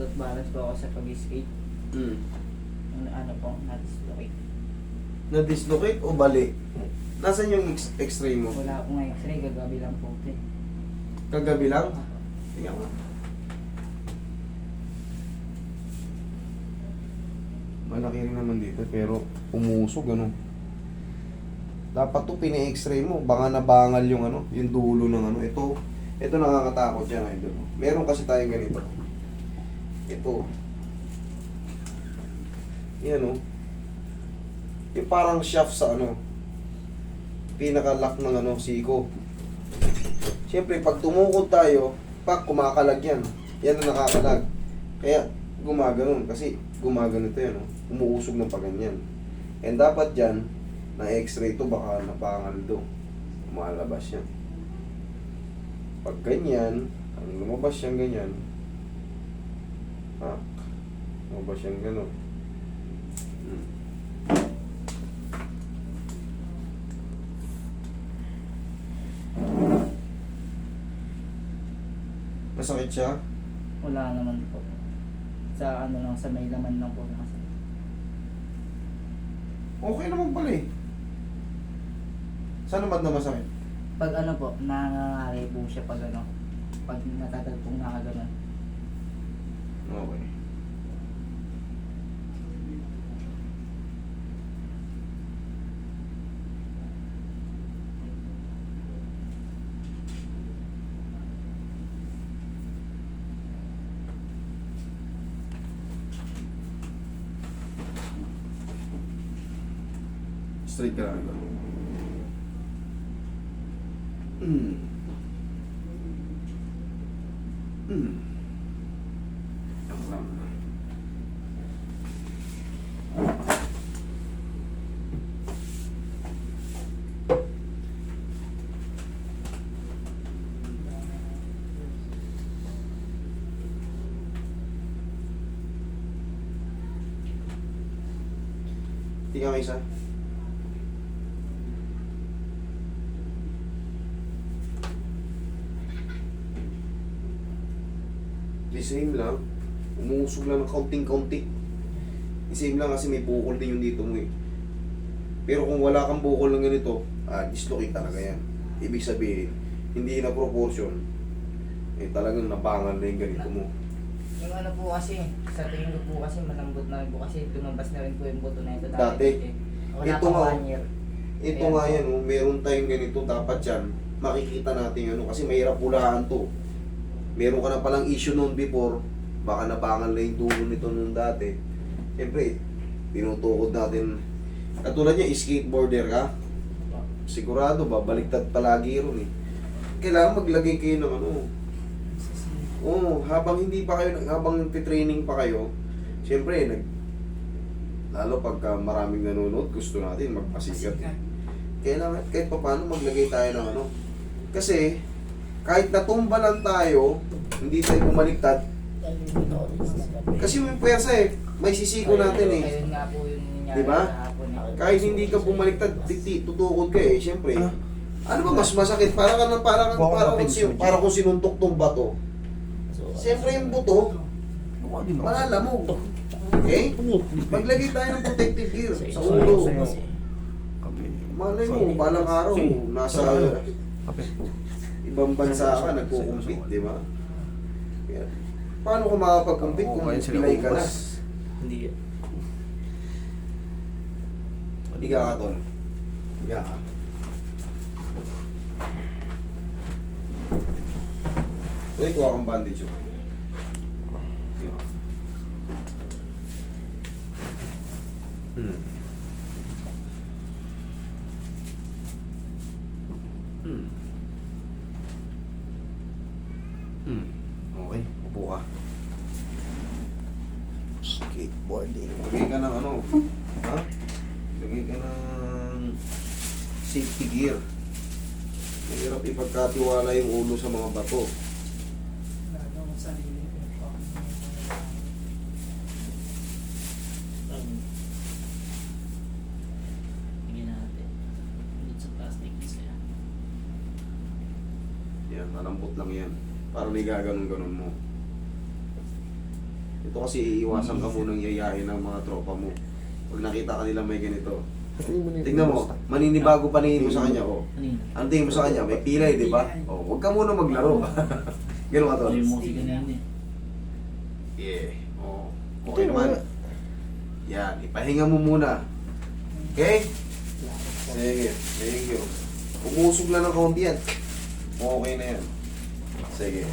out of balance po ako sa pag-skate. Hmm. Ano po, na-dislocate. Na-dislocate o bali? Nasaan yung x-ray mo? Wala akong x-ray, gagabi lang po ito eh. Kagabi lang? Tingnan mo. Malaki rin naman dito pero umusog ano. Dapat to pina-x-ray mo, baka nabangal yung ano, yung dulo ng ano. Ito nakakatakot yan idol. Meron kasi tayong ganito. Ito. Yan oh. Yung parang shaft sa ano, pinaka-lock ng ano, siko. Siyempre, pag tumukod tayo, kumakalag yan. Yan ang nakakalag. Kaya, gumaganon. Kasi, gumaganito yan. Oh. Umuusog ng paganyan. And dapat dyan, na x-ray to, baka napangal do. Malabas yan. Pag ganyan, ang lumabas yan ganyan, lumabas yan ganon. Masakit siya? Wala naman po. Sa ano lang, sa may laman lang po nakasakit. Okay naman pala eh. Saan naman na masakit? Pag ano po, nangangaray po siya pag ano, pag natatal pong nakaganon. Okay. Straight ka lang ito. Ang lang. Tingnan mo isa. The same lang. Umusog lang ng kaunting-kaunti. The same lang kasi may bukol din yung dito mo eh. Pero kung wala kang bukol ng ganito, dislocate talaga yan. Ibig sabihin, hindi na proportion. Eh talagang nabangal na yung ganito mo. Yung ano po kasi, sa tingin ko po kasi malambot na rin po kasi lumabas na rin po yung buto na ito Dati. eh. Wala Ito pang nga, 1 year. Ito Ayan nga po. yan, oh, meron tayong ganito, dapat yan, makikita natin ano, kasi mahirap pulaan to. Meron ka na palang issue noon before, baka nabangal na yung dulo nito noon dati. Siyempre, tinutukod natin. Katulad niya, skateboarder ka, sigurado ba, baliktad palagi ron eh. Kailangan maglagay kayo ng ano. Habang hindi pa kayo, habang training pa kayo, siyempre, lalo pagka maraming nanonood, gusto natin magpasikat. Kailangan, kahit pa paano maglagay tayo ng ano. Kasi, kahit natumba lang tayo, hindi tayo bumaliktad. Kasi may pwersa eh, may sisiko natin eh. Ayun nga po yung nangyari Diba? kahapon eh. Kahit hindi ka bumaliktad, tutukod ka eh, siyempre. Ano ba mas masakit? Para kung sinuntok tong bato. Siyempre yung buto, malalamog. Okay? Maglagay tayo ng protective gear sa ulo. Malay mo, balang araw, nasa ibang bansa ka, nagko-compete, di ba? Kaya, paano ka makapag-compete kung pilay ka na? Hindi. Higa ka, Tol. Higa ka. Uy, kuha kang bandage yun. Higa ka. Okay, upo ka. Skateboarding. Lagay ka ng ano? Ha? Lagay ka ng safety gear. Mahirap ipagkatiwala yung ulo sa mga bato. Tingnan natin. Dito sa plastic is kaya. Yan, malambot lang yan. Para may gaganon-ganon mo. Ito kasi iiwasan ka munang yayain ng mga tropa mo. Pag nakita ka nila may ganito. Tingnan mo, maninibago paningin mo sa kanya, oh. Kanina. Ang tingin mo sa kanya, may pilay, di ba? Oh, huwag ka muna maglaro. Ganun ka to. Ayaw mo kasi kanina eh. Yeah. Oh. Okay naman. Yan, ipahinga mo muna. Okay? Sige, thank you. Umusog lang ng kaunti yan. Okay na yan. Sige.